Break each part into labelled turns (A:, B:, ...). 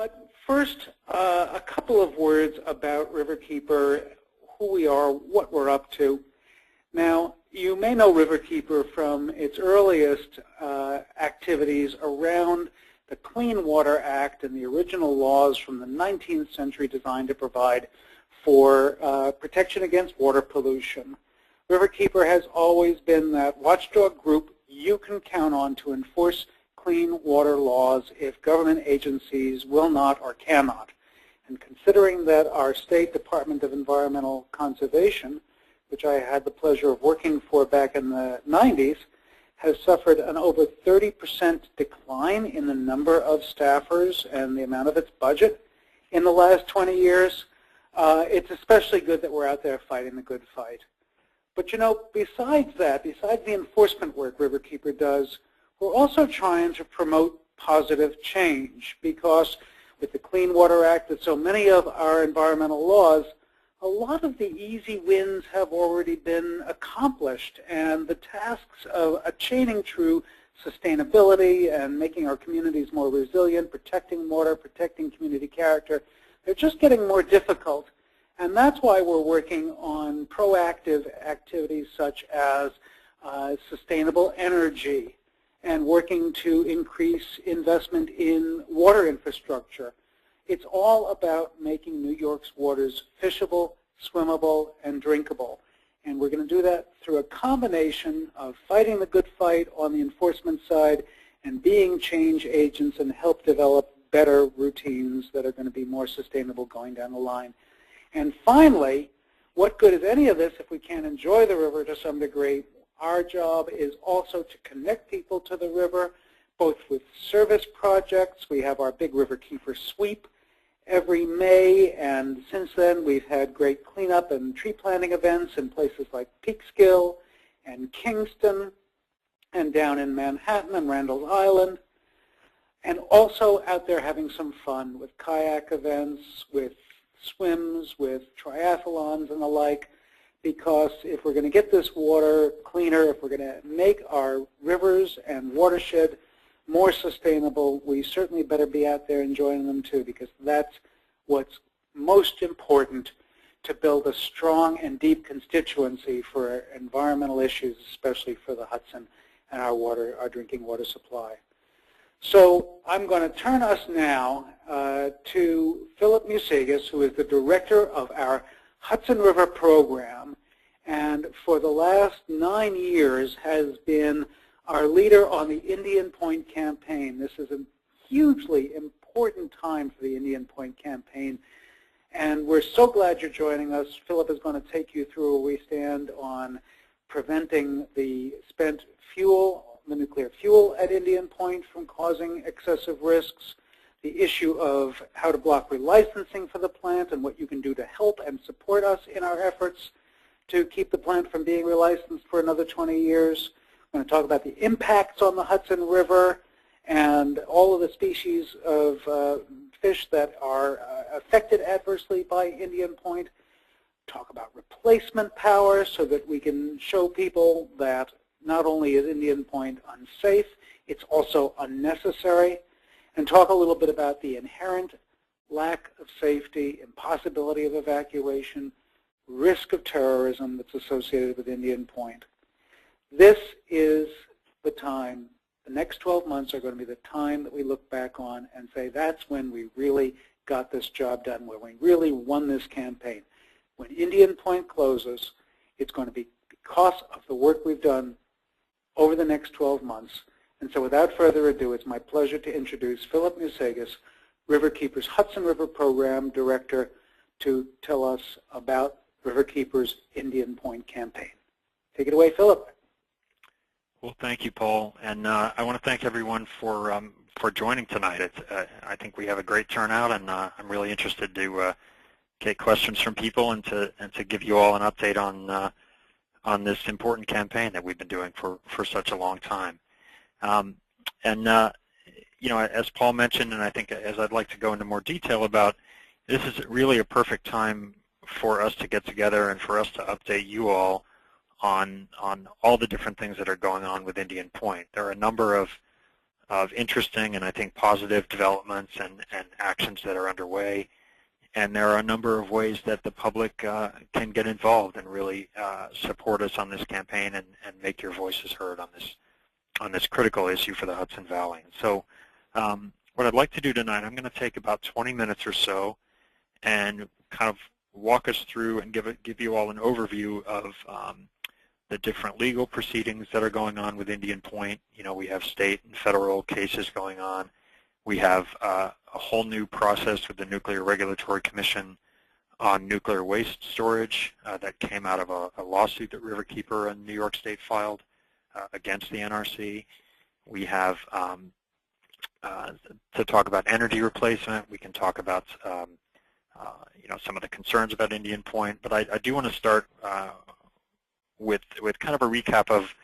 A: But first, a couple of words about Riverkeeper, who we are, what we're up to. Now, you may know Riverkeeper from its earliest activities around the Clean Water Act and the original laws from the 19th century designed to provide for protection against water pollution. Riverkeeper has always been that watchdog group you can count on to enforce clean water laws if government agencies will not or cannot. And considering that our State Department of Environmental Conservation, which I had the pleasure of working for back in the 90s, has suffered an over 30% decline in the number of staffers and the amount of its budget in the last 20 years, it's especially good that we're out there fighting the good fight. But you know, besides that, besides the enforcement work Riverkeeper does, we're also trying to promote positive change, because with the Clean Water Act and so many of our environmental laws, a lot of the easy wins have already been accomplished, and the tasks of attaining true sustainability and making our communities more resilient, protecting water, protecting community character, they're just getting more difficult. And that's why we're working on proactive activities such as sustainable energy and working to increase investment in water infrastructure. It's all about making New York's waters fishable, swimmable, and drinkable. And we're going to do that through a combination of fighting the good fight on the enforcement side and being change agents and help develop better routines that are going to be more sustainable going down the line. And finally, what good is any of this if we can't enjoy the river to some degree? Our job is also to connect people to the river, both with service projects. We have our big Riverkeeper sweep every May, and since then we've had great cleanup and tree planting events in places like Peekskill and Kingston and down in Manhattan and Randall's Island, and also out there having some fun with kayak events, with swims, with triathlons and the like, because if we're going to get this water cleaner, if we're going to make our rivers and watershed more sustainable, we certainly better be out there enjoying them too, because that's what's most important to build a strong and deep constituency for environmental issues, especially for the Hudson and our drinking water supply. So I'm going to turn us now to Philip Musagas, who is the director of our Hudson River program, and for the last 9 years has been our leader on the Indian Point campaign. This is a hugely important time for the Indian Point campaign, and we're so glad you're joining us. Philip is going to take you through where we stand on preventing the spent fuel, the nuclear fuel at Indian Point from causing excessive risks, the issue of how to block relicensing for the plant and what you can do to help and support us in our efforts to keep the plant from being relicensed for another 20 years. We're going to talk about the impacts on the Hudson River and all of the species of fish that are affected adversely by Indian Point. Talk about replacement power so that we can show people that not only is Indian Point unsafe, it's also unnecessary. And talk a little bit about the inherent lack of safety, impossibility of evacuation, risk of terrorism that's associated with Indian Point. This is the time, the next 12 months are going to be the time that we look back on and say that's when we really got this job done, where we really won this campaign. When Indian Point closes, it's going to be because of the work we've done over the next 12 months. And so without further ado, it's my pleasure to introduce Philip Musagas, Riverkeeper's Hudson River Program Director, to tell us about Riverkeeper's Indian Point campaign. Take it away, Philip.
B: Well, thank you, Paul. And I want to thank everyone for joining tonight. I think we have a great turnout, and I'm really interested to get questions from people and to give you all an update on this important campaign that we've been doing for such a long time. You know, as Paul mentioned, and I think as I'd like to go into more detail about, this is really a perfect time for us to get together and for us to update you all on all the different things that are going on with Indian Point. There are a number of of interesting and I think positive developments and actions that are underway. And there are a number of ways that the public can get involved and really support us on this campaign and make your voices heard on this critical issue for the Hudson Valley. And so what I'd like to do tonight, I'm going to take about 20 minutes or so and kind of walk us through and give you all an overview of the different legal proceedings that are going on with Indian Point. You know, we have state and federal cases going on. We have a whole new process with the Nuclear Regulatory Commission on nuclear waste storage that came out of a lawsuit that Riverkeeper and New York State filed against the NRC. We have to talk about energy replacement. We can talk about you know, some of the concerns about Indian Point, but I do want to start with kind of a recap of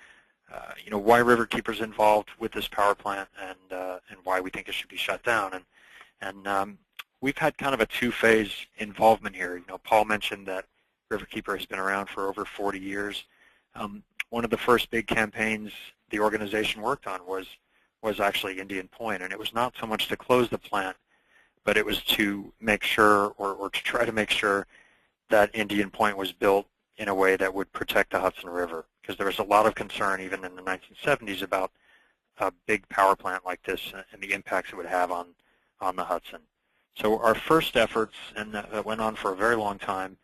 B: you know, why Riverkeeper's involved with this power plant and why we think it should be shut down. And we've had kind of a two-phase involvement here. You know, Paul mentioned that Riverkeeper has been around for over 40 years. One of the first big campaigns the organization worked on was actually Indian Point, and it was not so much to close the plant, but it was to make sure, or to try to make sure that Indian Point was built in a way that would protect the Hudson River, because there was a lot of concern even in the 1970s about a big power plant like this and the impacts it would have on the Hudson. So our first efforts, and that went on for a very long time,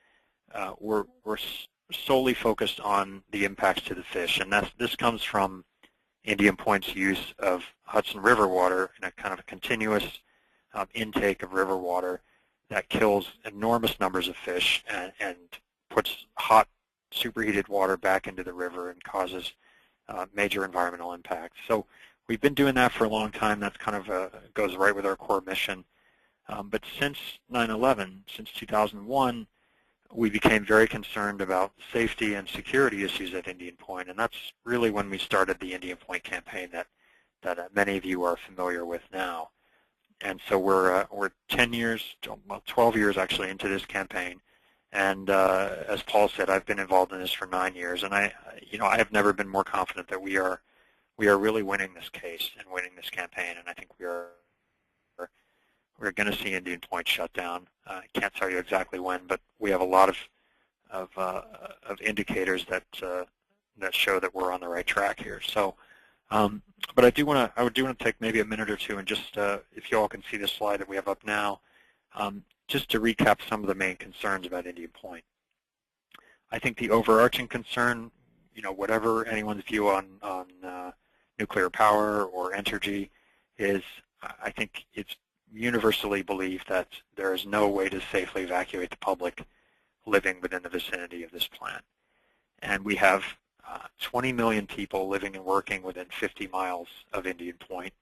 B: were solely focused on the impacts to the fish, and this comes from Indian Point's use of Hudson River water in a kind of a continuous intake of river water that kills enormous numbers of fish and puts hot, superheated water back into the river and causes major environmental impacts. So we've been doing that for a long time. That's kind of goes right with our core mission. But since 9/11, since 2001, we became very concerned about safety and security issues at Indian Point, and that's really when we started the Indian Point campaign that many of you are familiar with now. And so we're 10 years, well, 12 years actually into this campaign. And as Paul said, I've been involved in this for 9 years, and I have never been more confident that we are really winning this case and winning this campaign. And I think we're going to see Indian Point shut down. I can't tell you exactly when, but we have a lot of indicators that show that we're on the right track here. So, but I do want to take maybe a minute or two and just if you all can see this slide that we have up now. Just to recap some of the main concerns about Indian Point. I think the overarching concern, you know, whatever anyone's view on nuclear power or energy is, I think it's universally believed that there is no way to safely evacuate the public living within the vicinity of this plant. And we have 20 million people living and working within 50 miles of Indian Point.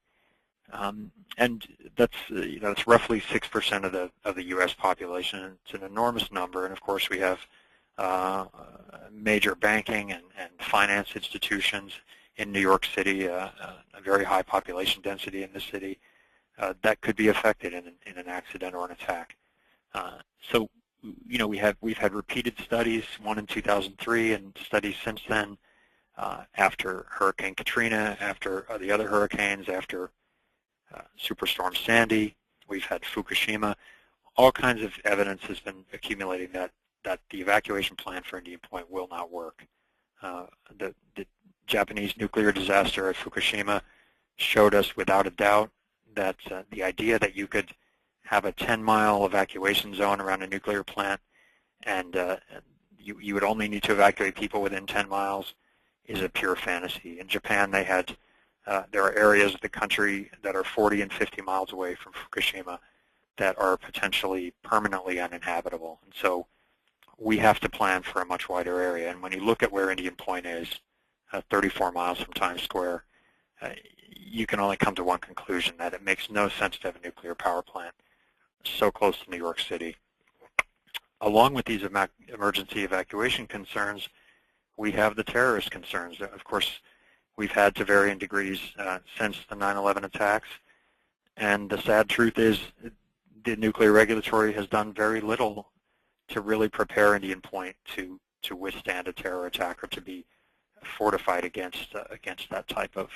B: And that's that's roughly 6% of the U.S. population. It's an enormous number, and of course we have major banking and finance institutions in New York City, a very high population density in the city that could be affected in an accident or an attack. So you know, we've had repeated studies, one in 2003 and studies since then, after Hurricane Katrina, after the other hurricanes, after Superstorm Sandy. We've had Fukushima. All kinds of evidence has been accumulating that the evacuation plan for Indian Point will not work. The Japanese nuclear disaster at Fukushima showed us without a doubt that the idea that you could have a 10-mile evacuation zone around a nuclear plant and you would only need to evacuate people within 10 miles is a pure fantasy. In Japan, they had there are areas of the country that are 40 and 50 miles away from Fukushima that are potentially permanently uninhabitable. And so we have to plan for a much wider area. And when you look at where Indian Point is, 34 miles from Times Square, you can only come to one conclusion, that it makes no sense to have a nuclear power plant so close to New York City. Along with these emergency evacuation concerns, we have the terrorist concerns. Of course, we've had to varying degrees since the 9/11 attacks. And the sad truth is the Nuclear Regulatory has done very little to really prepare Indian Point to withstand a terror attack or to be fortified against that type of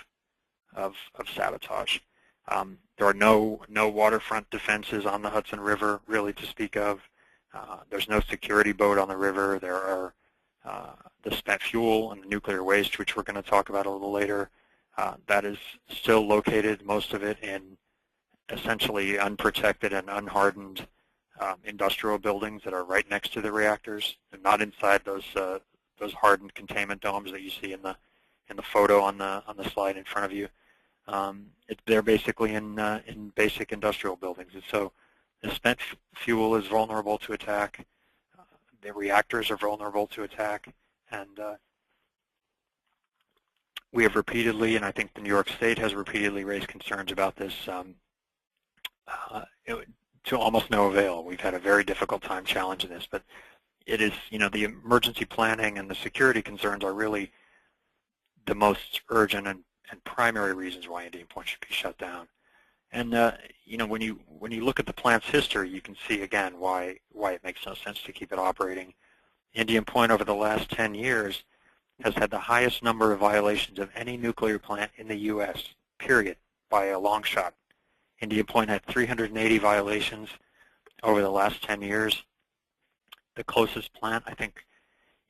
B: of sabotage. There are no waterfront defenses on the Hudson River really to speak of. There's no security boat on the river. There are the spent fuel and the nuclear waste, which we're going to talk about a little later. That is still located, most of it, in essentially unprotected and unhardened industrial buildings that are right next to the reactors, and not inside those hardened containment domes that you see in the photo on the slide in front of you. They're basically in basic industrial buildings, and so the spent fuel is vulnerable to attack. The reactors are vulnerable to attack, and we have repeatedly, and I think the New York State has repeatedly raised concerns about this to almost no avail. We've had a very difficult time challenging this, but it is, the emergency planning and the security concerns are really the most urgent and primary reasons why Indian Point should be shut down. And when you look at the plant's history, you can see again why it makes no sense to keep it operating. Indian Point over the last 10 years has had the highest number of violations of any nuclear plant in the U.S., period, by a long shot. Indian Point had 380 violations over the last 10 years. The closest plant, I think,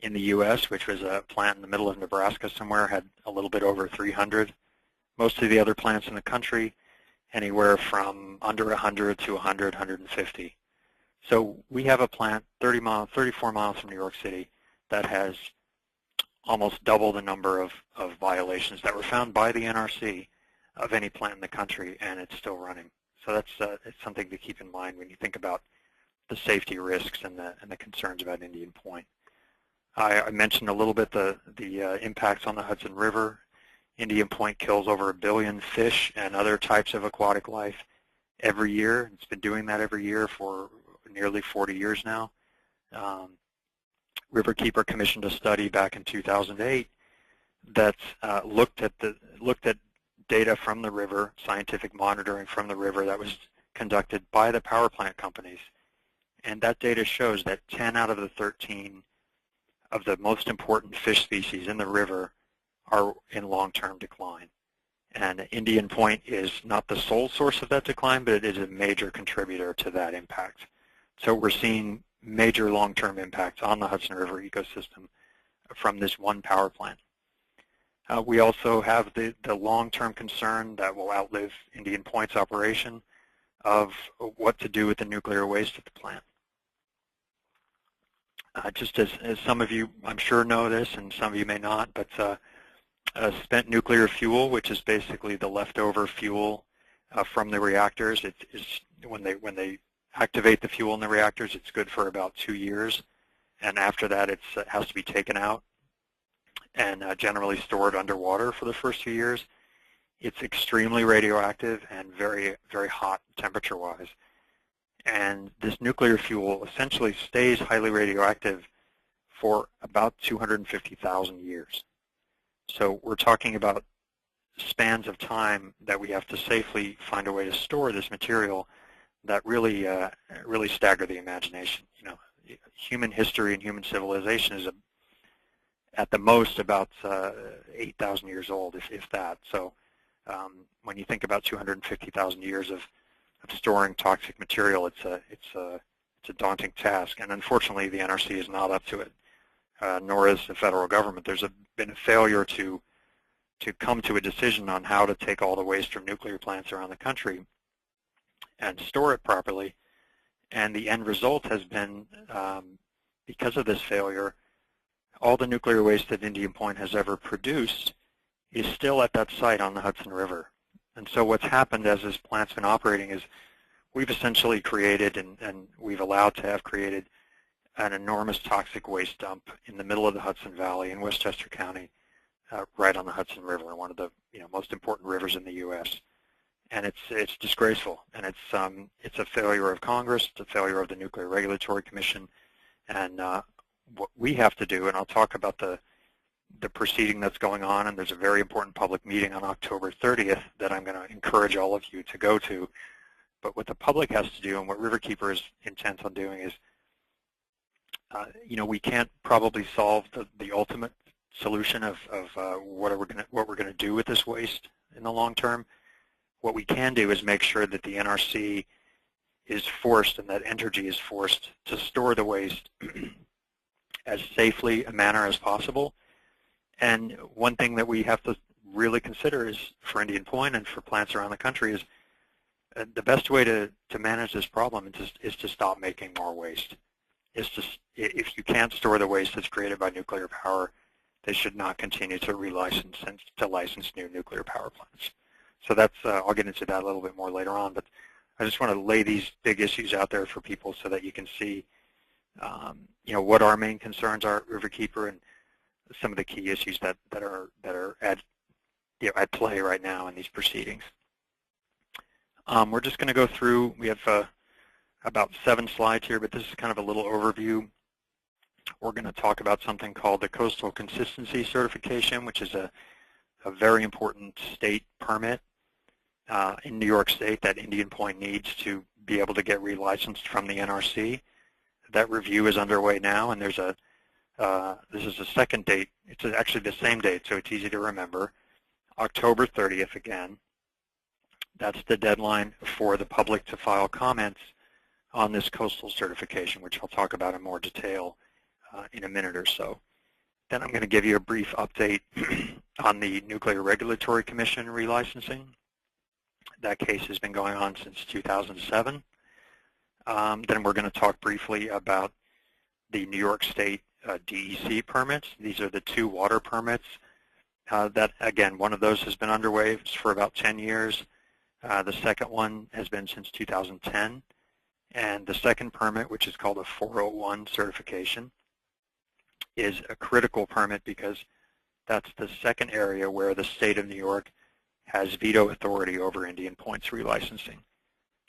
B: in the U.S., which was a plant in the middle of Nebraska somewhere, had a little bit over 300. Most of the other plants in the country, anywhere from under 100 to 100, 150. So we have a plant 34 miles from New York City that has almost double the number of violations that were found by the NRC of any plant in the country, and it's still running. So that's it's something to keep in mind when you think about the safety risks and the concerns about Indian Point. I mentioned a little bit the impacts on the Hudson River. Indian Point kills over 1 billion fish and other types of aquatic life every year. It's been doing that every year for nearly 40 years now. Riverkeeper commissioned a study back in 2008 that looked at data from the river, scientific monitoring from the river that was conducted by the power plant companies. And that data shows that 10 out of the 13 of the most important fish species in the river are in long-term decline. And Indian Point is not the sole source of that decline, but it is a major contributor to that impact. So we're seeing major long-term impacts on the Hudson River ecosystem from this one power plant. We also have the long-term concern that will outlive Indian Point's operation of what to do with the nuclear waste at the plant. Just as some of you, I'm sure, know this, and some of you may not, but spent nuclear fuel, which is basically the leftover fuel from the reactors, it's when they activate the fuel in the reactors, it's good for about 2 years, and after that it has to be taken out and generally stored underwater for the first few years. It's extremely radioactive and very, very hot temperature-wise. And this nuclear fuel essentially stays highly radioactive for about 250,000 years. So we're talking about spans of time that we have to safely find a way to store this material that really really stagger the imagination. Human history and human civilization is at the most about 8,000 years old, if that. So when you think about 250,000 years of storing toxic material, it's a daunting task, and unfortunately the NRC is not up to it, nor is the federal government. There's been a failure to come to a decision on how to take all the waste from nuclear plants around the country and store it properly, and the end result has been, because of this failure, all the nuclear waste that Indian Point has ever produced is still at that site on the Hudson River. And so what's happened as this plant's been operating is we've essentially created, and we've allowed to have created, an enormous toxic waste dump in the middle of the Hudson Valley in Westchester County, right on the Hudson River, one of the most important rivers in the U.S. And it's disgraceful, and it's a failure of Congress, it's a failure of the Nuclear Regulatory Commission, and what we have to do, and I'll talk about the proceeding that's going on, and there's a very important public meeting on October 30th that I'm going to encourage all of you to go to. But what the public has to do, and what Riverkeeper is intent on doing, is, we can't probably solve the ultimate solution of what we're going to do with this waste. in the long term. What we can do is make sure that the NRC is forced and that Entergy is forced to store the waste as safely a manner as possible. And one thing that we have to really consider is for Indian Point and for plants around the country is the best way to manage this problem is to stop making more waste. If you can't store the waste that's created by nuclear power, they should not continue to relicense and to license new nuclear power plants. So that's I'll get into that a little bit more later on, but I just want to lay these big issues out there for people so that you can see what our main concerns are at Riverkeeper and some of the key issues that are at play right now in these proceedings. We're just going to go through. We have about 7 slides here, but this is kind of a little overview. We're going to talk about something called the Coastal Consistency Certification, which is a very important state permit in New York State that Indian Point needs to be able to get relicensed from the NRC. That review is underway now, and there's this is the second date. It's actually the same date, so it's easy to remember. October 30th again. That's the deadline for the public to file comments on this coastal certification, which I'll talk about in more detail in a minute or so. Then I'm going to give you a brief update on the Nuclear Regulatory Commission relicensing. That case has been going on since 2007. Then we're going to talk briefly about the New York State DEC permits. These are the 2 water permits that, again, one of those has been underway for about 10 years. The second one has been since 2010. And the second permit, which is called a 401 certification, is a critical permit because that's the second area where the state of New York has veto authority over Indian Point's relicensing.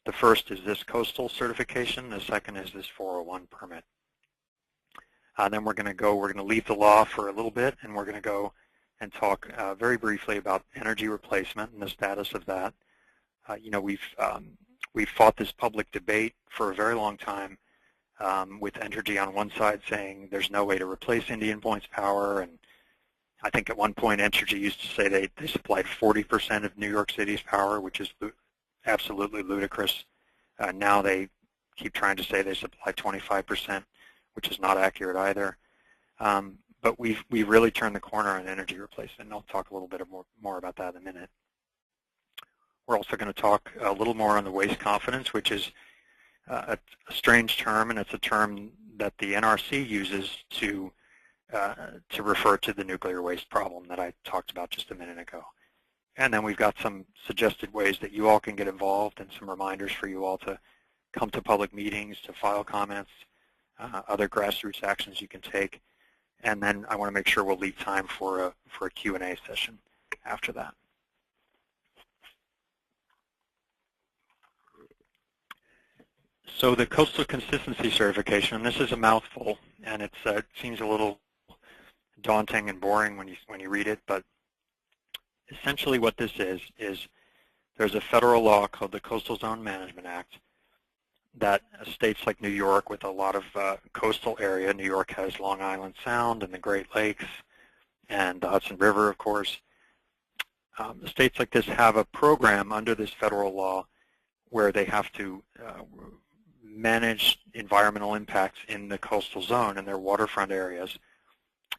B: The first is this coastal certification. The second is this 401 permit. Then we're going to leave the law for a little bit, and we're going to go and talk very briefly about energy replacement and the status of that. We've fought this public debate for a very long time with Entergy on one side saying there's no way to replace Indian Point's power, and I think at one point Entergy used to say they supplied 40% of New York City's power, which is absolutely ludicrous. Now they keep trying to say they supply 25%, which is not accurate either. But we've really turned the corner on energy replacement, and I'll talk a little bit more about that in a minute. We're also going to talk a little more on the waste confidence, which is a strange term, and it's a term that the NRC uses to refer to the nuclear waste problem that I talked about just a minute ago. And then we've got some suggested ways that you all can get involved and some reminders for you all to come to public meetings, to file comments, other grassroots actions you can take. And then I want to make sure we'll leave time for a Q&A session after that. So the Coastal Consistency Certification, and this is a mouthful, and it seems a little daunting and boring when you read it, but essentially what this is there's a federal law called the Coastal Zone Management Act that states like New York with a lot of coastal area. New York has Long Island Sound and the Great Lakes and the Hudson River, of course. States like this have a program under this federal law where they have to manage environmental impacts in the coastal zone and their waterfront areas.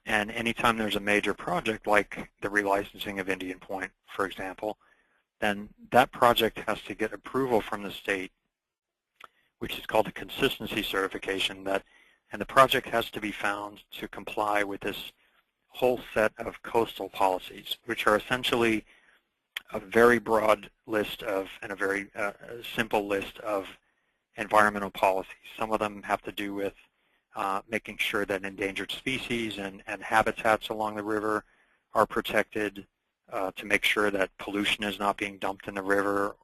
B: And anytime there's a major project like the relicensing of Indian Point, for example, then that project has to get approval from the state, which is called a consistency certification, and the project has to be found to comply with this whole set of coastal policies, which are essentially a very broad list of and a very simple list of environmental policies. Some of them have to do with making sure that endangered species and habitats along the river are protected, to make sure that pollution is not being dumped in the river,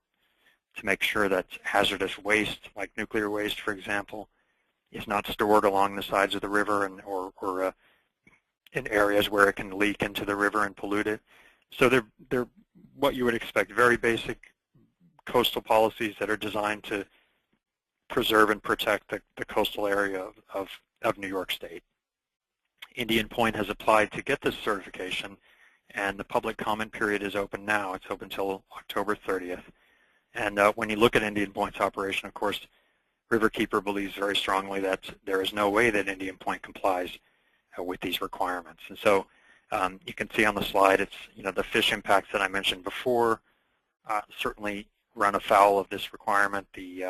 B: to make sure that hazardous waste, like nuclear waste, for example, is not stored along the sides of the river or in areas where it can leak into the river and pollute it. So they're what you would expect, very basic coastal policies that are designed to preserve and protect the coastal area of New York State. Indian Point has applied to get this certification, and the public comment period is open now. It's open until October 30th. And when you look at Indian Point's operation, of course, Riverkeeper believes very strongly that there is no way that Indian Point complies with these requirements. And so you can see on the slide, it's the fish impacts that I mentioned before certainly run afoul of this requirement. The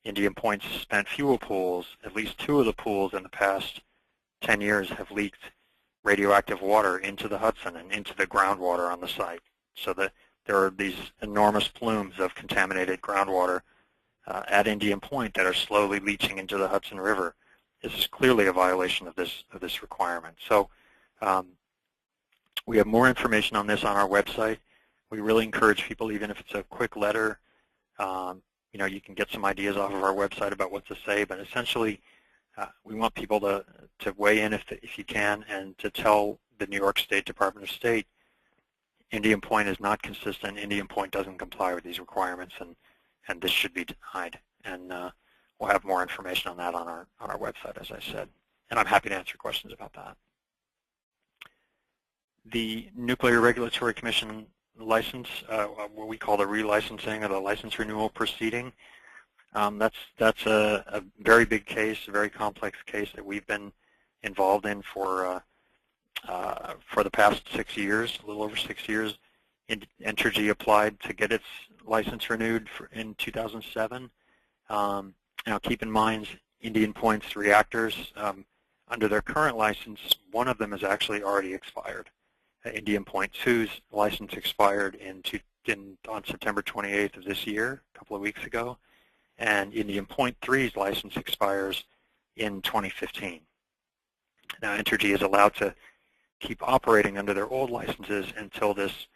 B: Indian Point's spent fuel pools, at least 2 of the pools in the past 10 years have leaked radioactive water into the Hudson and into the groundwater on the site. So that there are these enormous plumes of contaminated groundwater at Indian Point that are slowly leaching into the Hudson River. This is clearly a violation of this requirement. So we have more information on this on our website. We really encourage people, even if it's a quick letter, you can get some ideas off of our website about what to say, but essentially we want people to weigh in if you can, and to tell the New York State Department of State Indian Point is not consistent. Indian Point doesn't comply with these requirements, and this should be denied. And we'll have more information on that on our website, as I said. And I'm happy to answer questions about that. The Nuclear Regulatory Commission license, what we call the relicensing or the license renewal proceeding, that's a very big case, a very complex case that we've been involved in for the past 6 years, a little over 6 years. Entergy applied to get its license renewed in 2007. Now keep in mind, Indian Point's reactors, under their current license, one of them has actually already expired. Indian Point 2's license expired on September 28th of this year, a couple of weeks ago, and Indian Point 3's license expires in 2015. Now Entergy is allowed to keep operating under their old licenses until this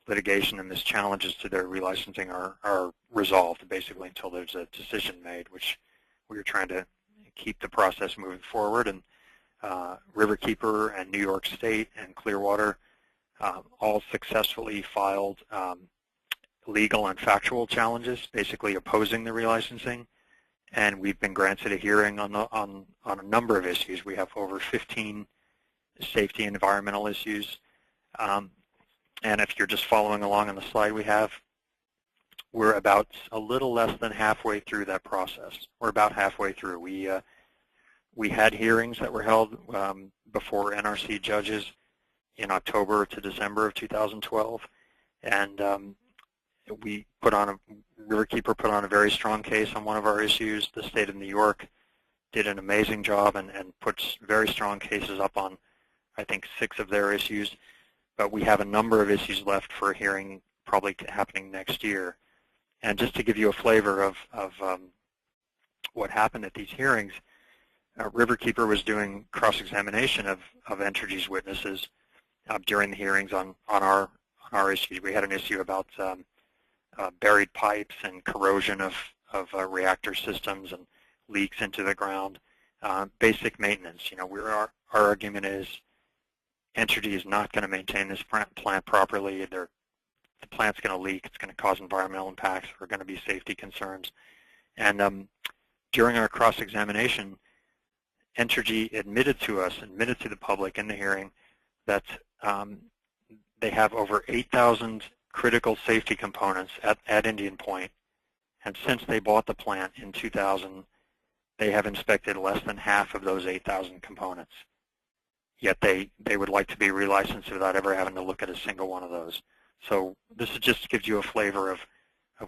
B: litigation and this challenges to their relicensing are resolved, basically until there's a decision made, which we're trying to keep the process moving forward. And Riverkeeper and New York State and Clearwater all successfully filed legal and factual challenges, basically opposing the relicensing. And we've been granted a hearing on a number of issues. We have over 15 safety and environmental issues. And if you're just following along on the slide we have, we're about a little less than halfway through that process. We're about halfway through. We had hearings that were held before NRC judges in October to December of 2012, and Riverkeeper put on a very strong case on one of our issues. The state of New York did an amazing job and puts very strong cases up on, I think, 6 of their issues. But we have a number of issues left for a hearing probably happening next year. And just to give you a flavor of what happened at these hearings, Riverkeeper was doing cross-examination of Entergy's witnesses during the hearings on our issues. We had an issue about buried pipes and corrosion of reactor systems and leaks into the ground. Basic maintenance. Our argument is Entergy is not going to maintain this plant properly. The plant's going to leak. It's going to cause environmental impacts. There are going to be safety concerns. And during our cross-examination, Entergy admitted to the public in the hearing, that they have over 8,000 critical safety components at Indian Point. And since they bought the plant in 2000, they have inspected less than half of those 8,000 components. Yet they would like to be relicensed without ever having to look at a single one of those. So this just gives you a flavor of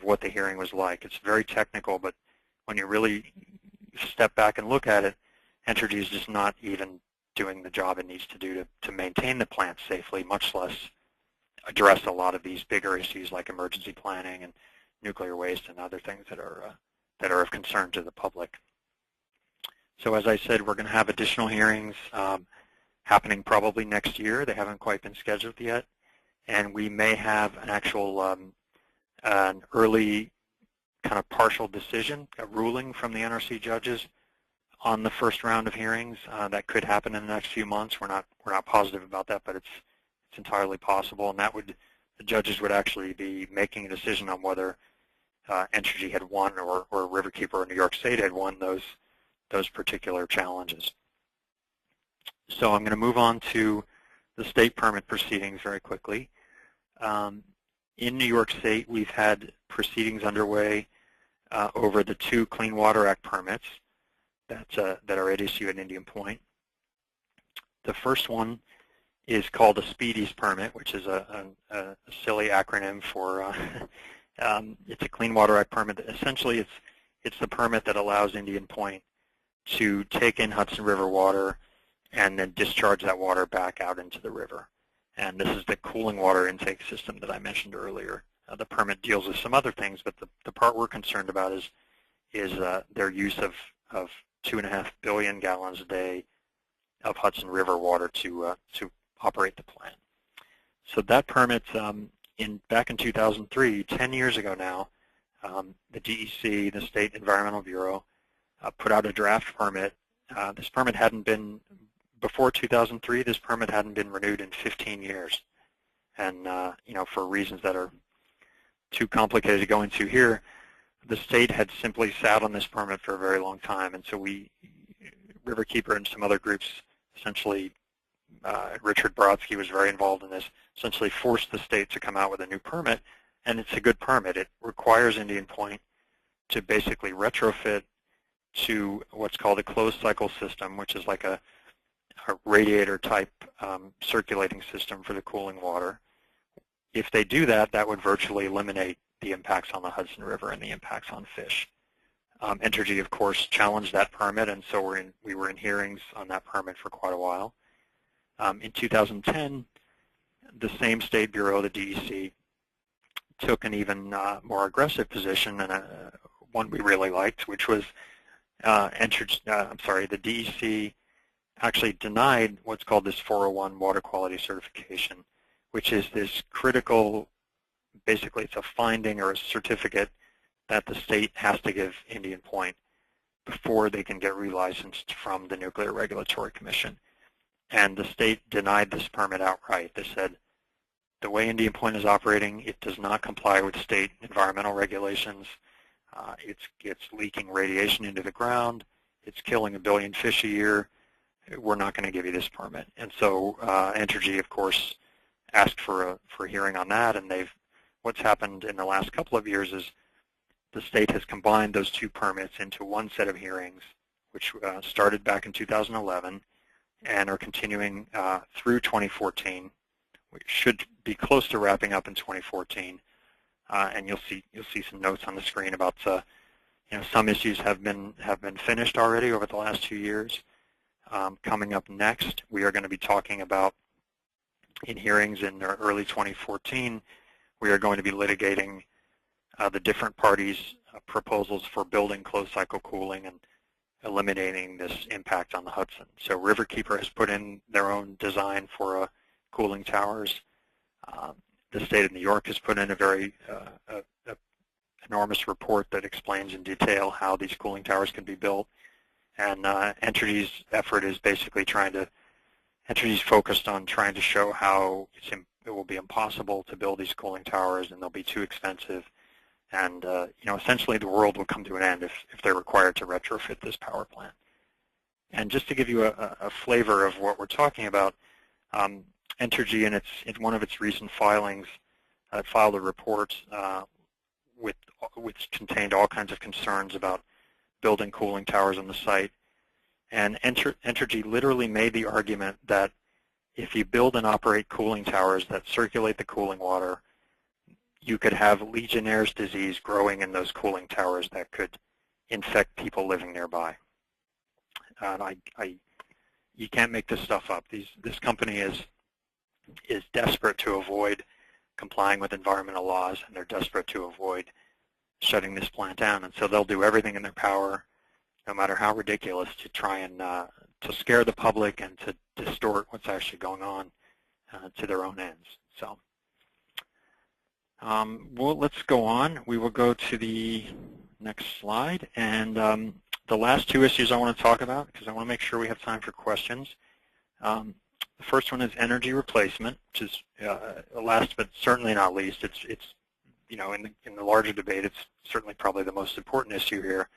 B: what the hearing was like. It's very technical, but when you really step back and look at it, Entergy is just not even doing the job it needs to do to maintain the plant safely, much less address a lot of these bigger issues like emergency planning and nuclear waste and other things that are of concern to the public. So as I said, we're going to have additional hearings happening probably next year. They haven't quite been scheduled yet. And we may have an actual an early kind of partial decision, a ruling from the NRC judges on the first round of hearings. That could happen in the next few months. We're not positive about that, but it's entirely possible. And that the judges would actually be making a decision on whether Entergy had won or Riverkeeper or New York State had won those particular challenges. So I'm going to move on to the state permit proceedings very quickly. In New York State, we've had proceedings underway over the 2 Clean Water Act permits that are at issue at Indian Point. The first one is called a Speedies permit, which is a silly acronym for it's a Clean Water Act permit. Essentially, it's the permit that allows Indian Point to take in Hudson River water and then discharge that water back out into the river. And this is the cooling water intake system that I mentioned earlier. The permit deals with some other things, but the part we're concerned about is their use of 2.5 billion gallons a day of Hudson River water to operate the plant. So that permit, back in 2003, 10 years ago now, the DEC, the State Environmental Bureau, put out a draft permit. This permit hadn't been, before 2003, this permit hadn't been renewed in 15 years. And, for reasons that are too complicated to go into here, the state had simply sat on this permit for a very long time. And so Riverkeeper and some other groups essentially, Richard Brodsky was very involved in this, essentially forced the state to come out with a new permit. And it's a good permit. It requires Indian Point to basically retrofit to what's called a closed cycle system, which is like a radiator type circulating system for the cooling water. If they do that, that would virtually eliminate the impacts on the Hudson River and the impacts on fish. Entergy, of course, challenged that permit, and so we were in hearings on that permit for quite a while. In 2010, the same State Bureau, the DEC, took an even more aggressive position, and one we really liked, which was the DEC actually denied what's called this 401 water quality certification, which is this critical, basically it's a finding or a certificate that the state has to give Indian Point before they can get relicensed from the Nuclear Regulatory Commission. And the state denied this permit outright. They said, the way Indian Point is operating, it does not comply with state environmental regulations. It's leaking radiation into the ground. It's killing 1 billion fish a year. We're not going to give you this permit. And so Entergy, of course, asked for a hearing on that. And what's happened in the last couple of years is the state has combined those 2 permits into one set of hearings, which started back in 2011 and are continuing through 2014. We should be close to wrapping up in 2014, and you'll see some notes on the screen about some issues have been finished already over the last 2 years. Coming up next, we are going to be talking about, in hearings in early 2014, we are going to be litigating the different parties' proposals for building closed cycle cooling and eliminating this impact on the Hudson. So Riverkeeper has put in their own design for cooling towers. The state of New York has put in a very enormous report that explains in detail how these cooling towers can be built. And Entergy's effort is basically Entergy's focused on trying to show how it will be impossible to build these cooling towers, and they'll be too expensive. And essentially the world will come to an end if they're required to retrofit this power plant. And just to give you a flavor of what we're talking about, Entergy, in one of its recent filings, filed a report which contained all kinds of concerns about building cooling towers on the site. And Entergy literally made the argument that if you build and operate cooling towers that circulate the cooling water, you could have Legionnaire's disease growing in those cooling towers that could infect people living nearby. And you can't make this stuff up. This company is desperate to avoid complying with environmental laws, and they're desperate to avoid shutting this plant down. And so they'll do everything in their power, no matter how ridiculous, to try and to scare the public and to distort what's actually going on to their own ends. So, well, let's go on. We will go to the next slide. And the last 2 issues I want to talk about, because I want to make sure we have time for questions. The first one is energy replacement, which is last but certainly not least. It's in the larger debate, it's certainly probably the most important issue here.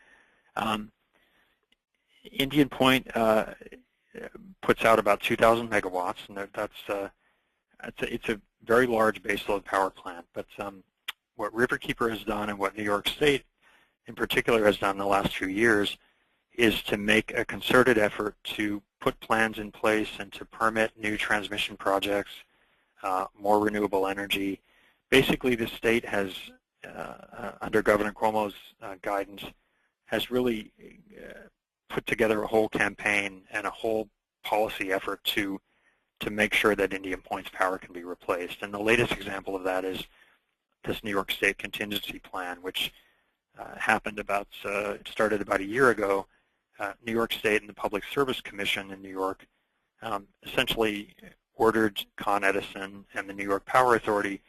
B: Indian Point puts out about 2,000 megawatts, and it's a very large baseload power plant. But what Riverkeeper has done and what New York State in particular has done in the last few years is to make a concerted effort to put plans in place and to permit new transmission projects, more renewable energy. Basically, the state has, under Governor Cuomo's guidance, has really put together a whole campaign and a whole policy effort to make sure that Indian Point's power can be replaced. And the latest example of that is this New York State contingency plan, which it started about a year ago. New York State and the Public Service Commission in New York essentially ordered Con Edison and the New York Power Authority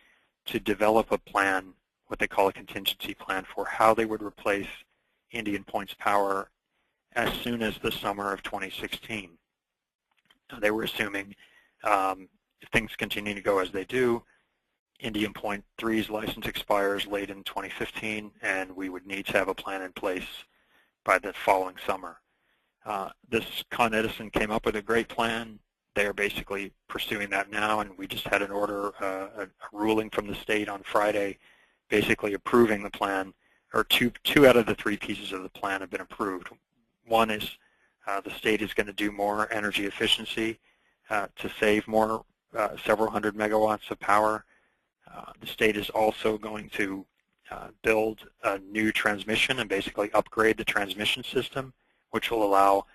B: to develop a plan, what they call a contingency plan, for how they would replace Indian Point's power as soon as the summer of 2016. They were assuming if things continue to go as they do, Indian Point 3's license expires late in 2015, and we would need to have a plan in place by the following summer. This Con Edison came up with a great plan. They are basically pursuing that now, and we just had an order, a ruling from the state on Friday, basically approving the plan, or two out of the 3 pieces of the plan have been approved. One is the state is going to do more energy efficiency to save more, several hundred megawatts of power. The state is also going to build a new transmission and basically upgrade the transmission system, which will allow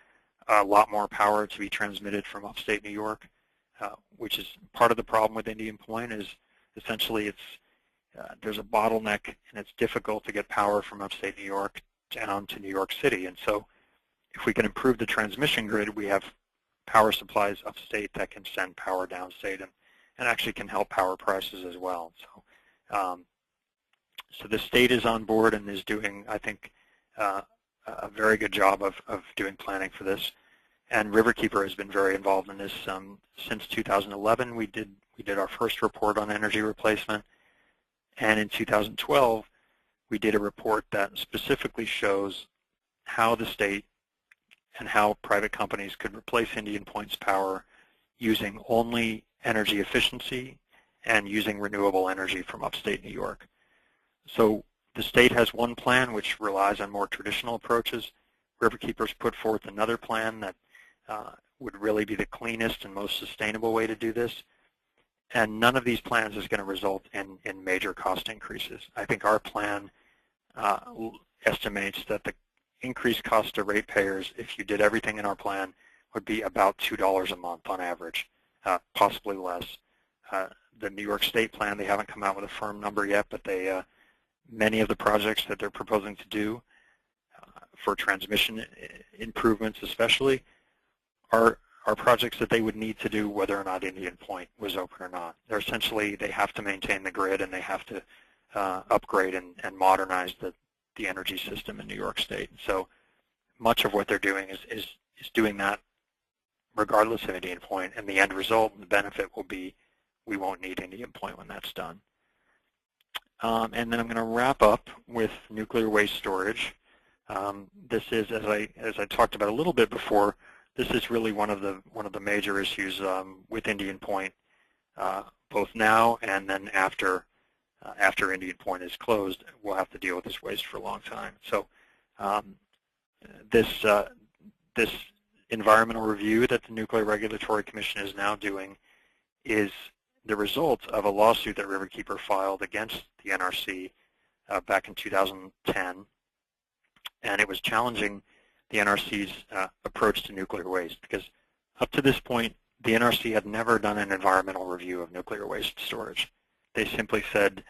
B: a lot more power to be transmitted from upstate New York, which is part of the problem with Indian Point. Is essentially there's a bottleneck, and it's difficult to get power from upstate New York down to New York City. And so if we can improve the transmission grid, we have power supplies upstate that can send power downstate and actually can help power prices as well. So the state is on board and is doing, I think, a very good job of doing planning for this. And Riverkeeper has been very involved in this. Since 2011, we did our first report on energy replacement. And in 2012, we did a report that specifically shows how the state and how private companies could replace Indian Point's power using only energy efficiency and using renewable energy from upstate New York. So the state has one plan which relies on more traditional approaches. Riverkeeper's put forth another plan that would really be the cleanest and most sustainable way to do this. And none of these plans is going to result in major cost increases. I think our plan estimates that the increased cost to ratepayers, if you did everything in our plan, would be about $2 a month on average, possibly less. The New York State plan, they haven't come out with a firm number yet, but many of the projects that they're proposing to do for transmission improvements especially are projects that they would need to do whether or not Indian Point was open or not. They're essentially, they have to maintain the grid and they have to upgrade and modernize the energy system in New York State. So much of what they're doing is doing that regardless of Indian Point, and the end result and the benefit will be we won't need Indian Point when that's done. And then I'm going to wrap up with nuclear waste storage. This is, as I talked about a little bit before, this is really one of the major issues with Indian Point, both now and then after Indian Point is closed. We'll have to deal with this waste for a long time. So this environmental review that the Nuclear Regulatory Commission is now doing is the result of a lawsuit that Riverkeeper filed against the NRC back in 2010, and it was challenging the NRC's approach to nuclear waste, because up to this point, the NRC had never done an environmental review of nuclear waste storage. They simply said,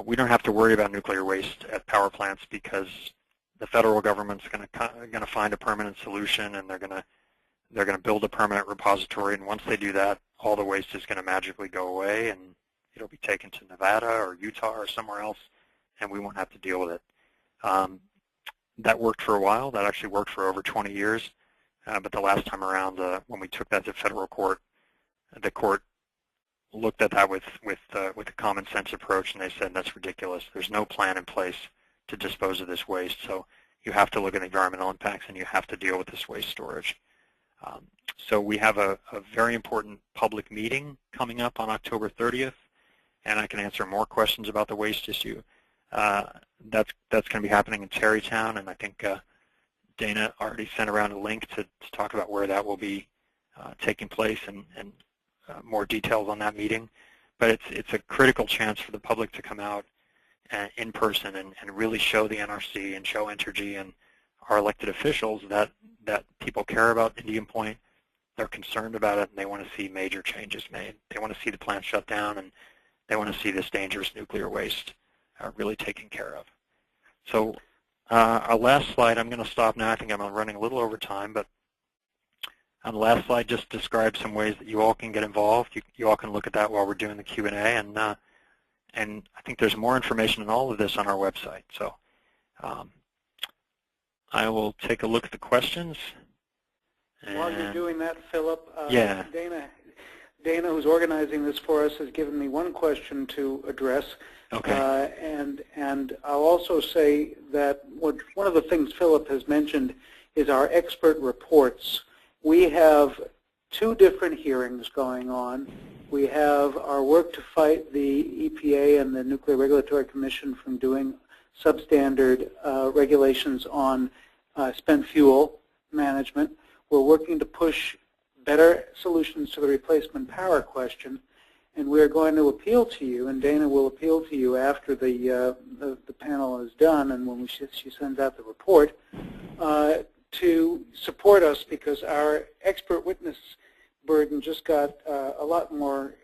B: we don't have to worry about nuclear waste at power plants because the federal government's going to find a permanent solution, and they're going to build a permanent repository, and once they do that, all the waste is going to magically go away, and it'll be taken to Nevada or Utah or somewhere else, and we won't have to deal with it. That worked for a while. That actually worked for over 20 years. But the last time around, when we took that to federal court, the court looked at that with a common sense approach, and they said that's ridiculous. There's no plan in place to dispose of this waste, so you have to look at the environmental impacts, and you have to deal with this waste storage. So we have a very important public meeting coming up on October 30th, and I can answer more questions about the waste issue. That's going to be happening in Tarrytown, and I think Dana already sent around a link to talk about where that will be taking place and more details on that meeting. But it's a critical chance for the public to come out in person and really show the NRC and show Entergy and our elected officials that people care about Indian Point, they're concerned about it, and they want to see major changes made. They want to see the plant shut down, and they want to see this dangerous nuclear waste really taken care of. So our last slide, I'm going to stop now. I think I'm running a little over time, but on the last slide just describes some ways that you all can get involved. You all can look at that while we're doing the Q&A, and I think there's more information on all of this on our website. So I will take a look at the questions.
A: While you're doing that, Philip,
B: yeah.
A: Dana, who's organizing this for us, has given me one question to address.
B: Okay.
A: And I'll also say that one of the things Philip has mentioned is our expert reports. We have 2 different hearings going on. We have our work to fight the EPA and the Nuclear Regulatory Commission from doing substandard regulations on spent fuel management. We're working to push better solutions to the replacement power question, and we're going to appeal to you, and Dana will appeal to you after the panel is done and when she sends out the report, to support us, because our expert witness burden just got a lot more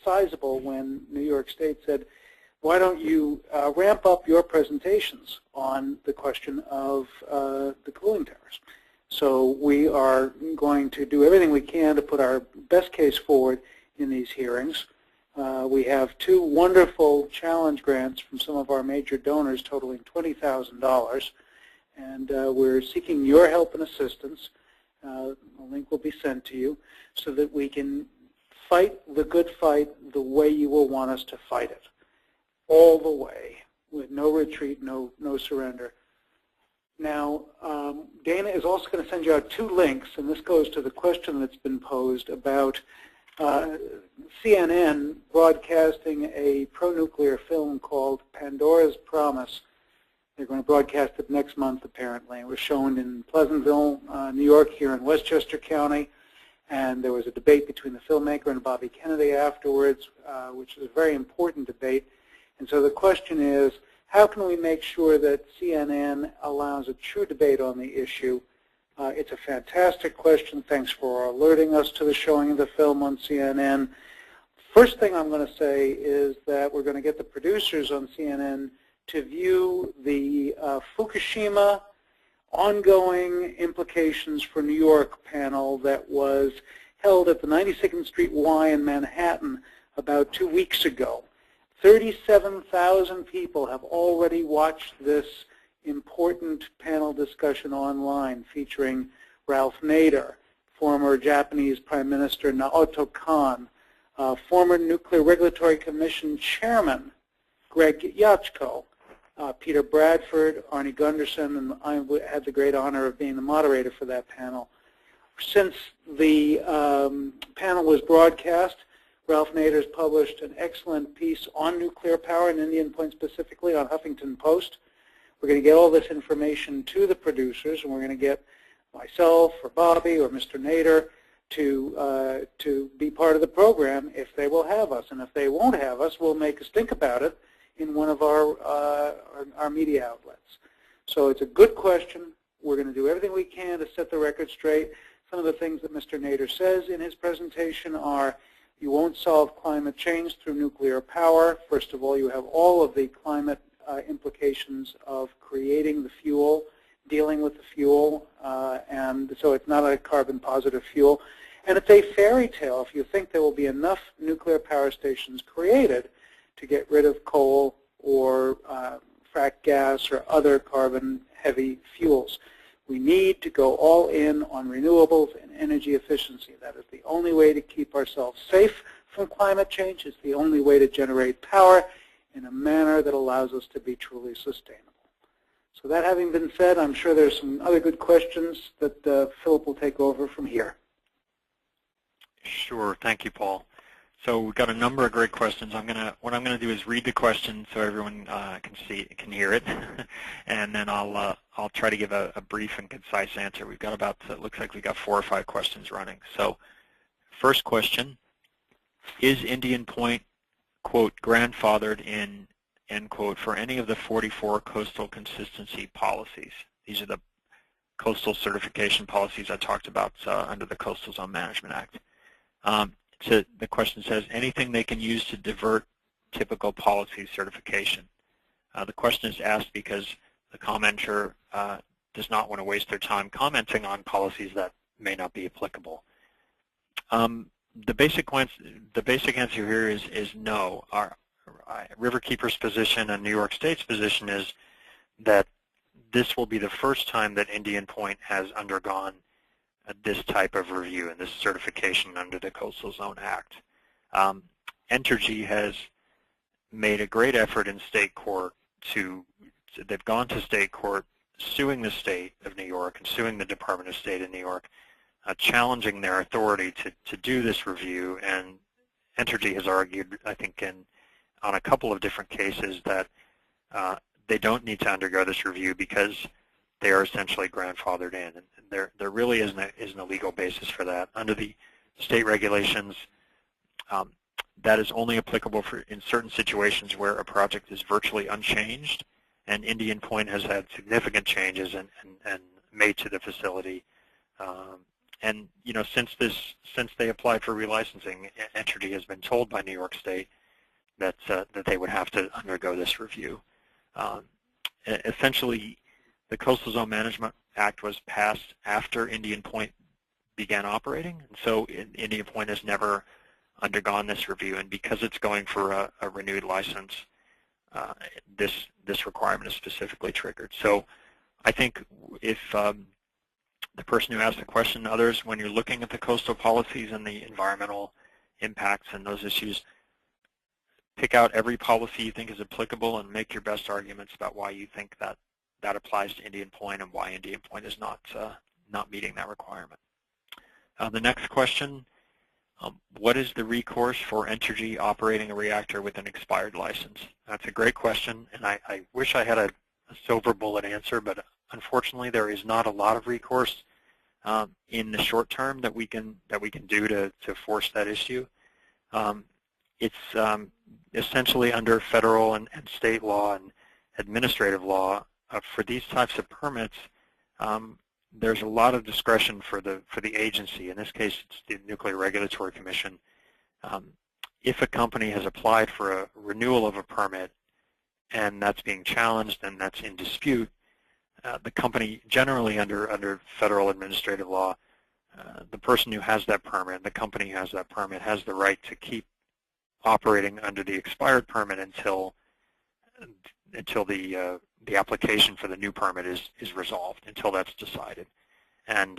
A: sizable when New York State said, why don't you ramp up your presentations on the question of the cooling towers? So we are going to do everything we can to put our best case forward in these hearings. We have 2 wonderful challenge grants from some of our major donors totaling $20,000, and we're seeking your help and assistance. A link will be sent to you so that we can fight the good fight the way you will want us to fight it, all the way, with no retreat, no surrender. Now, Dana is also going to send you out 2 links, and this goes to the question that's been posed about CNN broadcasting a pro-nuclear film called Pandora's Promise. They're going to broadcast it next month, apparently. It was shown in Pleasantville, New York, here in Westchester County, and there was a debate between the filmmaker and Bobby Kennedy afterwards, which is a very important debate. And so the question is, how can we make sure that CNN allows a true debate on the issue? It's a fantastic question. Thanks for alerting us to the showing of the film on CNN. First thing I'm going to say is that we're going to get the producers on CNN to view the Fukushima ongoing implications for New York panel that was held at the 92nd Street Y in Manhattan about 2 weeks ago. 37,000 people have already watched this important panel discussion online featuring Ralph Nader, former Japanese Prime Minister Naoto Kan, former Nuclear Regulatory Commission Chairman Greg Yachko, Peter Bradford, Arnie Gunderson, and I had the great honor of being the moderator for that panel. Since the panel was broadcast, Ralph Nader has published an excellent piece on nuclear power and Indian Point specifically on Huffington Post. We're going to get all this information to the producers, and we're going to get myself or Bobby or Mr. Nader to be part of the program if they will have us. And if they won't have us, we'll make us think about it in one of our media outlets. So it's a good question. We're going to do everything we can to set the record straight. Some of the things that Mr. Nader says in his presentation are, you won't solve climate change through nuclear power. First of all, you have all of the climate implications of creating the fuel, dealing with the fuel, and so it's not a carbon-positive fuel. And it's a fairy tale if you think there will be enough nuclear power stations created to get rid of coal or frack gas or other carbon-heavy fuels. We need to go all in on renewables and energy efficiency. That is the only way to keep ourselves safe from climate change. It's the only way to generate power in a manner that allows us to be truly sustainable. So that having been said, I'm sure there's some other good questions that Philip will take over from here.
B: Sure. Thank you, Paul. So we've got a number of great questions. What I'm gonna do is read the question so everyone can hear it, and then I'll try to give a brief and concise answer. We've got about, it looks like we've got 4 or 5 questions running. So first question: is Indian Point, quote, grandfathered in, end quote, for any of the 44 coastal consistency policies? These are the coastal certification policies I talked about under the Coastal Zone Management Act. So the question says, anything they can use to divert typical policy certification? The question is asked because the commenter does not want to waste their time commenting on policies that may not be applicable. The basic answer here is no. Our Riverkeeper's position and New York State's position is that this will be the first time that Indian Point has undergone this type of review and this certification under the Coastal Zone Act. Entergy has made a great effort in state court they've gone to state court suing the state of New York and suing the Department of State of New York, challenging their authority to do this review, and Entergy has argued, I think, on a couple of different cases that they don't need to undergo this review because they are essentially grandfathered in. And there really isn't a legal basis for that. Under the state regulations, that is only applicable in certain situations where a project is virtually unchanged, and Indian Point has had significant changes and made to the facility. And you know, since they applied for relicensing, Entergy has been told by New York State that they would have to undergo this review. Essentially, the Coastal Zone Management Act was passed after Indian Point began operating, and so Indian Point has never undergone this review, and because it's going for a renewed license, this requirement is specifically triggered. So I think if the person who asked the question, others, when you're looking at the coastal policies and the environmental impacts and those issues, pick out every policy you think is applicable and make your best arguments about why you think that applies to Indian Point and why Indian Point is not meeting that requirement. The next question, what is the recourse for Entergy operating a reactor with an expired license? That's a great question, and I wish I had a silver bullet answer, but unfortunately there is not a lot of recourse in the short term that we can do to force that issue. It's essentially under federal and state law and administrative law. For these types of permits, there's a lot of discretion for the agency. In this case, it's the Nuclear Regulatory Commission. If a company has applied for a renewal of a permit and that's being challenged and that's in dispute, the company, generally under federal administrative law, the person who has that permit, the company who has that permit, has the right to keep operating under the expired permit until the application for the new permit is resolved, until that's decided. And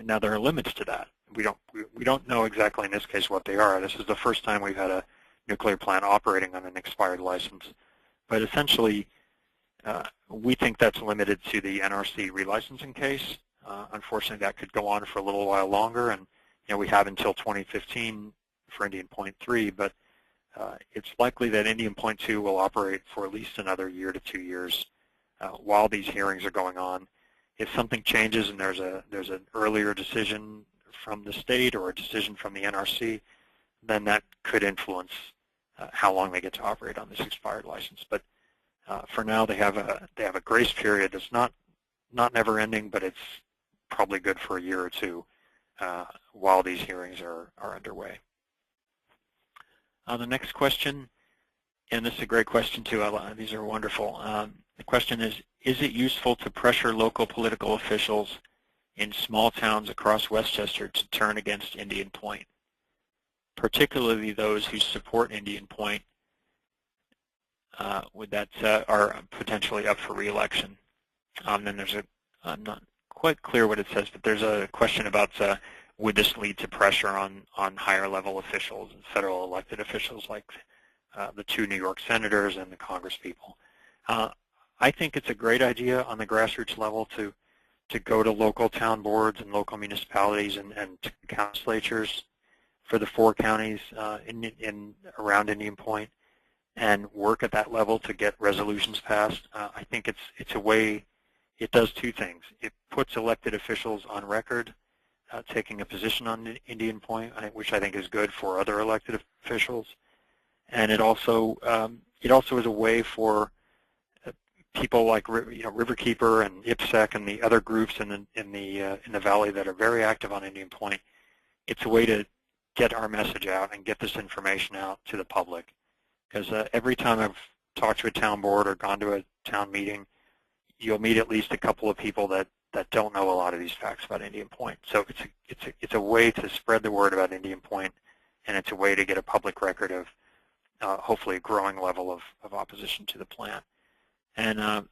B: now there are limits to that. We don't know exactly in this case what they are. This is the first time we've had a nuclear plant operating on an expired license. But essentially, we think that's limited to the NRC relicensing case. Unfortunately, that could go on for a little while longer, and we have until 2015 for Indian Point 3, but it's likely that Indian Point 2 will operate for at least another year to 2 years while these hearings are going on. If something changes and there's an earlier decision from the state or a decision from the NRC, then that could influence how long they get to operate on this expired license. But for now, they have a grace period that's not never-ending, but it's probably good for a year or two while these hearings are underway. The next question, and this is a great question too, these are wonderful. The question is it useful to pressure local political officials in small towns across Westchester to turn against Indian Point, particularly those who support Indian Point that are potentially up for re-election? Then there's I'm not quite clear what it says, but there's a question about would this lead to pressure on higher level officials and federal elected officials like the 2 New York senators and the Congress people. I think it's a great idea on the grassroots level to to go to local town boards and local municipalities and to council legislatures for the 4 counties around Indian Point and work at that level to get resolutions passed. I think it's a way. It does 2 things. It puts elected officials on record taking a position on Indian Point, which I think is good for other elected officials, and it also is a way for people like Riverkeeper and IPSEC and the other groups in the valley that are very active on Indian Point. It's a way to get our message out and get this information out to the public. Because every time I've talked to a town board or gone to a town meeting, you'll meet at least a couple of people that don't know a lot of these facts about Indian Point. So it's a way to spread the word about Indian Point, and it's a way to get a public record of hopefully a growing level of opposition to the plan. And I'm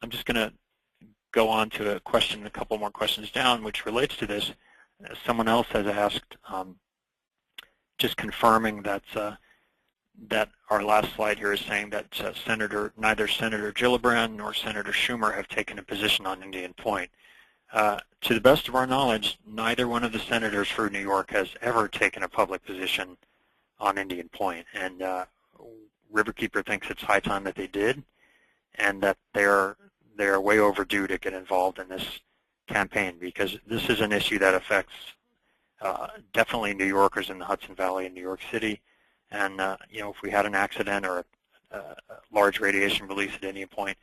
B: just going to go on to a couple more questions down, which relates to this. Someone else has asked, just confirming that our last slide here is saying that neither Senator Gillibrand nor Senator Schumer have taken a position on Indian Point. To the best of our knowledge, neither one of the senators for New York has ever taken a public position on Indian Point, and Riverkeeper thinks it's high time that they did, and that they're way overdue to get involved in this campaign, because this is an issue that affects definitely New Yorkers in the Hudson Valley and New York City. And if we had an accident or a large radiation release at Indian Point,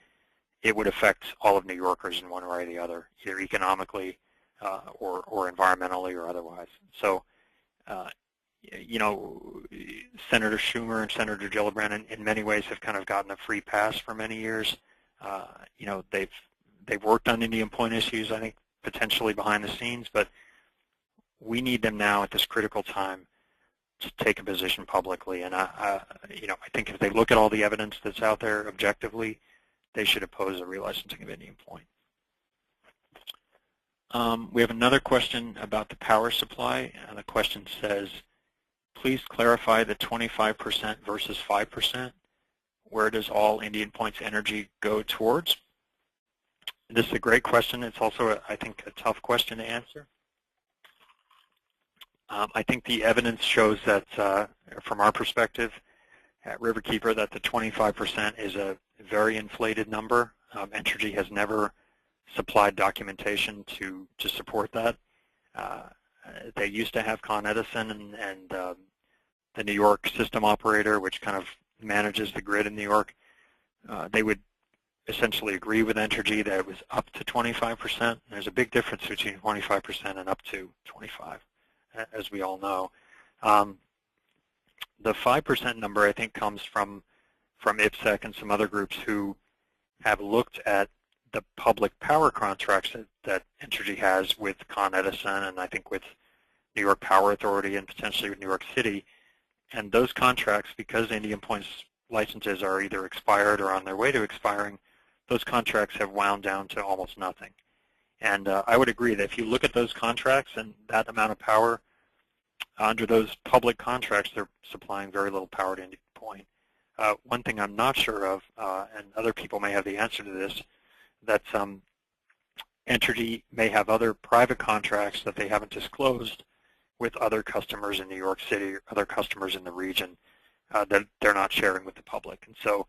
B: it would affect all of New Yorkers in one way or the other, either economically or environmentally or otherwise. So, Senator Schumer and Senator Gillibrand in many ways have kind of gotten a free pass for many years. They've worked on Indian Point issues, I think, potentially behind the scenes, but we need them now at this critical time to take a position publicly. And I think if they look at all the evidence that's out there objectively, they should oppose a relicensing of Indian Point. We have another question about the power supply, and the question says, please clarify the 25% versus 5%. Where does all Indian Point's energy go towards? This is a great question. It's also, I think, a tough question to answer. I think the evidence shows that, from our perspective at Riverkeeper, that the 25% is a very inflated number. Entergy has never supplied documentation to support that. They used to have Con Edison and the New York system operator, which kind of manages the grid in New York. They would essentially agree with Entergy that it was up to 25%. There's a big difference between 25% and up to 25%. As we all know. The 5% number, I think, comes from IPSEC and some other groups who have looked at the public power contracts that Entergy has with Con Edison and I think with New York Power Authority and potentially with New York City. And those contracts, because Indian Point's licenses are either expired or on their way to expiring, those contracts have wound down to almost nothing. And I would agree that if you look at those contracts and that amount of power, under those public contracts, they're supplying very little power to Indian Point. One thing I'm not sure of, and other people may have the answer to this, that Entergy may have other private contracts that they haven't disclosed with other customers in New York City or other customers in the region that they're not sharing with the public. And so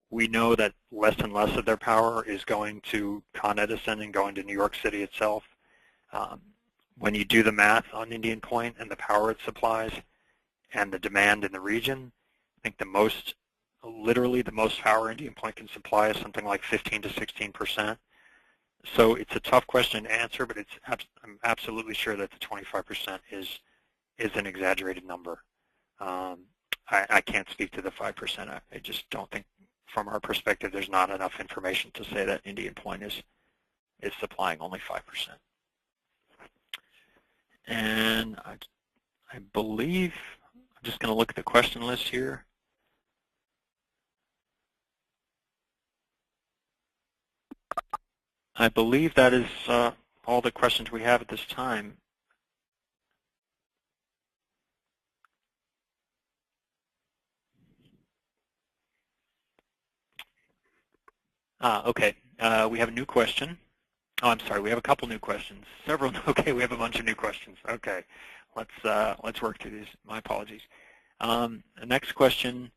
B: we know that less and less of their power is going to Con Edison and going to New York City itself. When you do the math on Indian Point and the power it supplies and the demand in the region, I think literally the most power Indian Point can supply is something like 15 to 16%. So it's a tough question to answer, but I'm absolutely sure that the 25% is an exaggerated number. I can't speak to the 5%. I just don't think, from our perspective, there's not enough information to say that Indian Point is supplying only 5%. And I believe, I'm just going to look at the question list here. I believe that is all the questions we have at this time. Okay. we have a new question. Oh, I'm sorry. We have a couple new questions. Several. Okay, we have a bunch of new questions. Okay, let's work through these. My apologies. The next question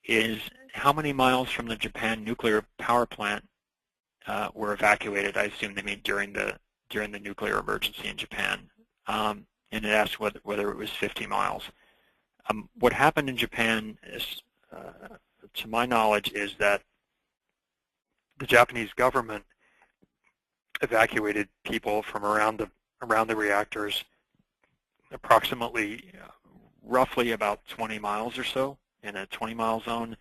B: is, how many miles from the Japan nuclear power plant were evacuated? I assume they mean during the nuclear emergency in Japan. And it asks whether it was 50 miles. What happened in Japan is, to my knowledge, is that the Japanese government evacuated people from around the reactors, approximately, roughly about 20 miles or so, in a 20-mile zone.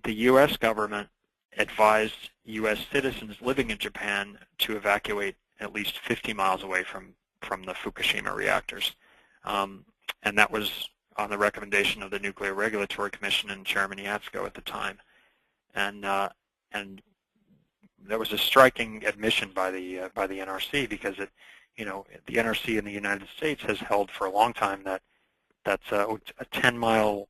B: The U.S. government advised U.S. citizens living in Japan to evacuate at least 50 miles away from the Fukushima reactors, and that was on the recommendation of the Nuclear Regulatory Commission and Chairman Yatsuko at the time, and there was a striking admission by the NRC, because the NRC in the United States has held for a long time that a 10-mile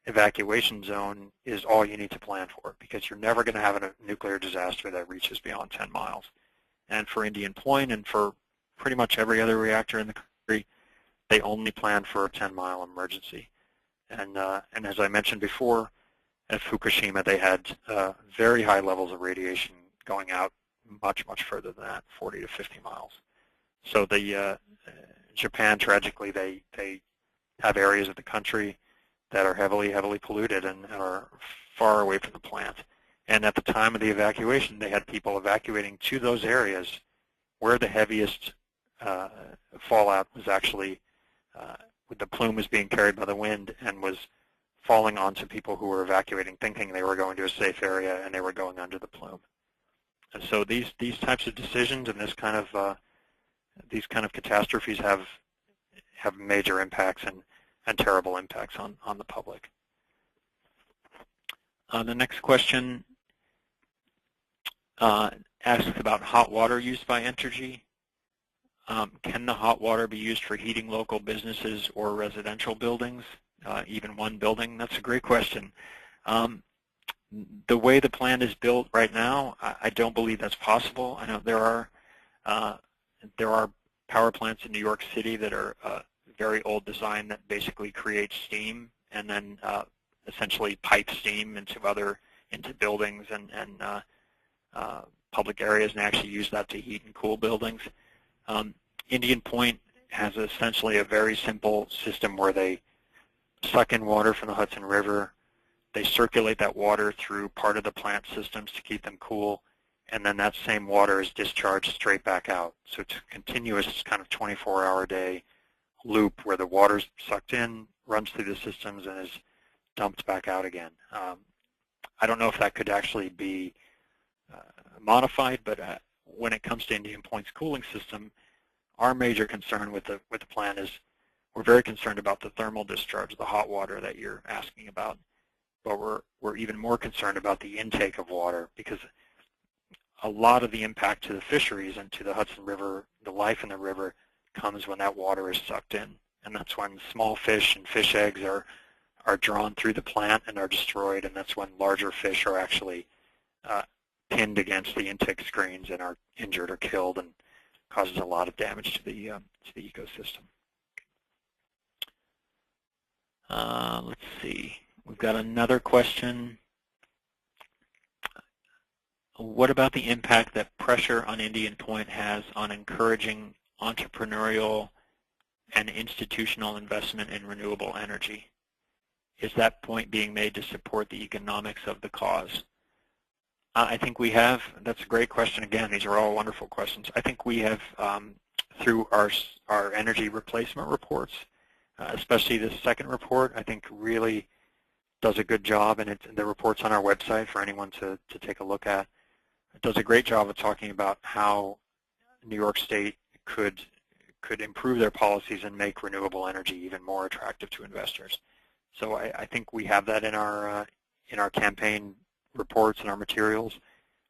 B: evacuation zone is all you need to plan for, because you're never going to have a nuclear disaster that reaches beyond 10 miles. And for Indian Point and for pretty much every other reactor in the country, they only plan for a 10-mile emergency. And as I mentioned before, at Fukushima they had very high levels of radiation going out much, much further than that, 40 to 50 miles. So Japan, tragically, they have areas of the country that are heavily polluted and are far away from the plant. And at the time of the evacuation, they had people evacuating to those areas where the heaviest fallout was actually, the plume was being carried by the wind and was falling onto people who were evacuating, thinking they were going to a safe area, and they were going under the plume. And so these types of decisions and these kind of catastrophes have major impacts and terrible impacts on the public. The next question asks about hot water used by Entergy. Can the hot water be used for heating local businesses or residential buildings, even one building? That's a great question. The way the plant is built right now, I don't believe that's possible. I know there are power plants in New York City that are very old design that basically create steam and then essentially pipe steam into buildings and public areas, and actually use that to heat and cool buildings. Indian Point has essentially a very simple system where they suck in water from the Hudson River. They circulate that water through part of the plant systems to keep them cool, and then that same water is discharged straight back out. So it's a continuous kind of 24-hour-a-day loop where the water's sucked in, runs through the systems, and is dumped back out again. I don't know if that could actually be modified, but when it comes to Indian Point's cooling system, our major concern with the plant is we're very concerned about the thermal discharge, the hot water that you're asking about. But we're even more concerned about the intake of water, because a lot of the impact to the fisheries and to the Hudson River, the life in the river, comes when that water is sucked in. And that's when small fish and fish eggs are drawn through the plant and are destroyed, and that's when larger fish are actually pinned against the intake screens and are injured or killed, and causes a lot of damage to the ecosystem. Let's see. We've got another question. What about the impact that pressure on Indian Point has on encouraging entrepreneurial and institutional investment in renewable energy? Is that point being made to support the economics of the cause? I think we have. That's a great question. Again, these are all wonderful questions. I think we have, through our energy replacement reports, especially this second report, I think really does a good job, and the report's on our website for anyone to take a look at. It does a great job of talking about how New York State could improve their policies and make renewable energy even more attractive to investors. So I think we have that in our campaign reports and our materials.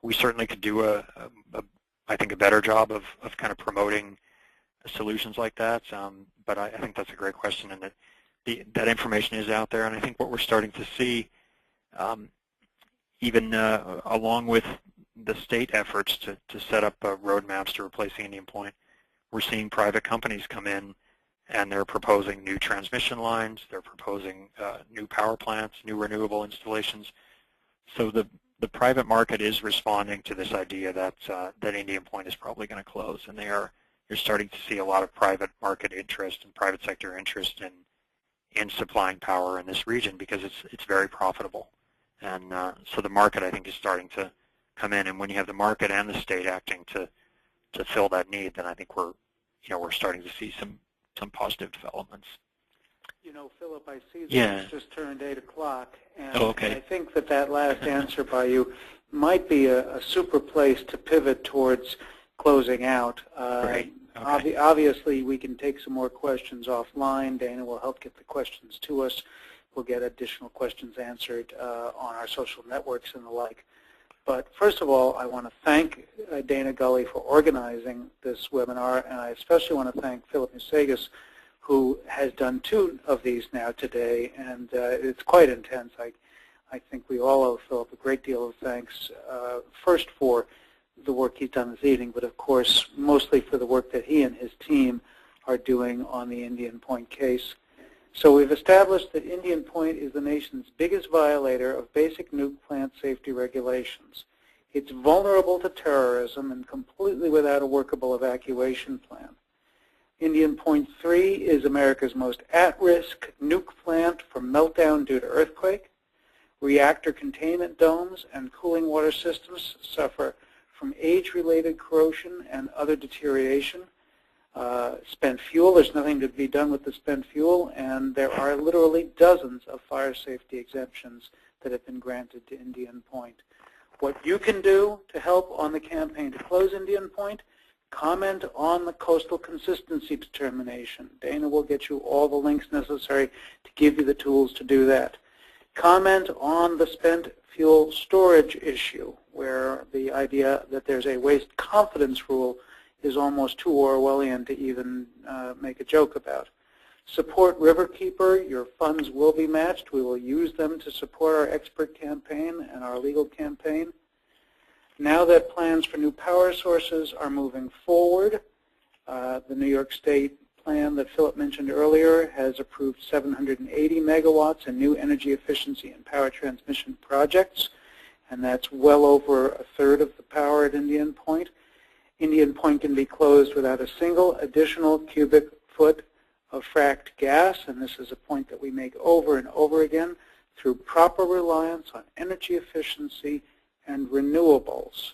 B: We certainly could do I think a better job of kind of promoting solutions like that. But I think that's a great question, and that information is out there. And I think what we're starting to see, even along with the state efforts to set up roadmaps to replace the Indian Point, we're seeing private companies come in and they're proposing new transmission lines, they're proposing new power plants, new renewable installations. So the private market is responding to this idea that that Indian Point is probably going to close, and you're starting to see a lot of private market interest and private sector interest in supplying power in this region because it's very profitable. And so the market, I think, is starting to come in, and when you have the market and the state acting to fill that need, then I think we're starting to see some positive developments.
A: You know, Philip, I see that it's just turned 8 o'clock, and I think that last answer by you might be a super place to pivot towards closing out.
B: Right. Okay.
A: Obviously, we can take some more questions offline. Dana will help get the questions to us. We'll get additional questions answered on our social networks and the like. But first of all, I want to thank Dana Gallay for organizing this webinar, and I especially want to thank Philip Musegas, who has done 2 of these now today, and it's quite intense. I think we all owe Philip a great deal of thanks, first for the work he's done this evening, but of course mostly for the work that he and his team are doing on the Indian Point case. So we've established that Indian Point is the nation's biggest violator of basic nuke plant safety regulations. It's vulnerable to terrorism and completely without a workable evacuation plan. Indian Point 3 is America's most at-risk nuke plant for meltdown due to earthquake. Reactor containment domes and cooling water systems suffer from age-related corrosion and other deterioration. Spent fuel, there's nothing to be done with the spent fuel, and there are literally dozens of fire safety exemptions that have been granted to Indian Point. What you can do to help on the campaign to close Indian Point, comment on the coastal consistency determination. Dana will get you all the links necessary to give you the tools to do that. Comment on the spent fuel storage issue, where the idea that there's a waste confidence rule is almost too Orwellian to even make a joke about. Support Riverkeeper. Your funds will be matched. We will use them to support our expert campaign and our legal campaign. Now that plans for new power sources are moving forward, the New York State plan that Philip mentioned earlier has approved 780 megawatts in new energy efficiency and power transmission projects, and that's well over 1/3 of the power at Indian Point. Indian Point can be closed without a single additional cubic foot of fracked gas, and this is a point that we make over and over again, through proper reliance on energy efficiency and renewables.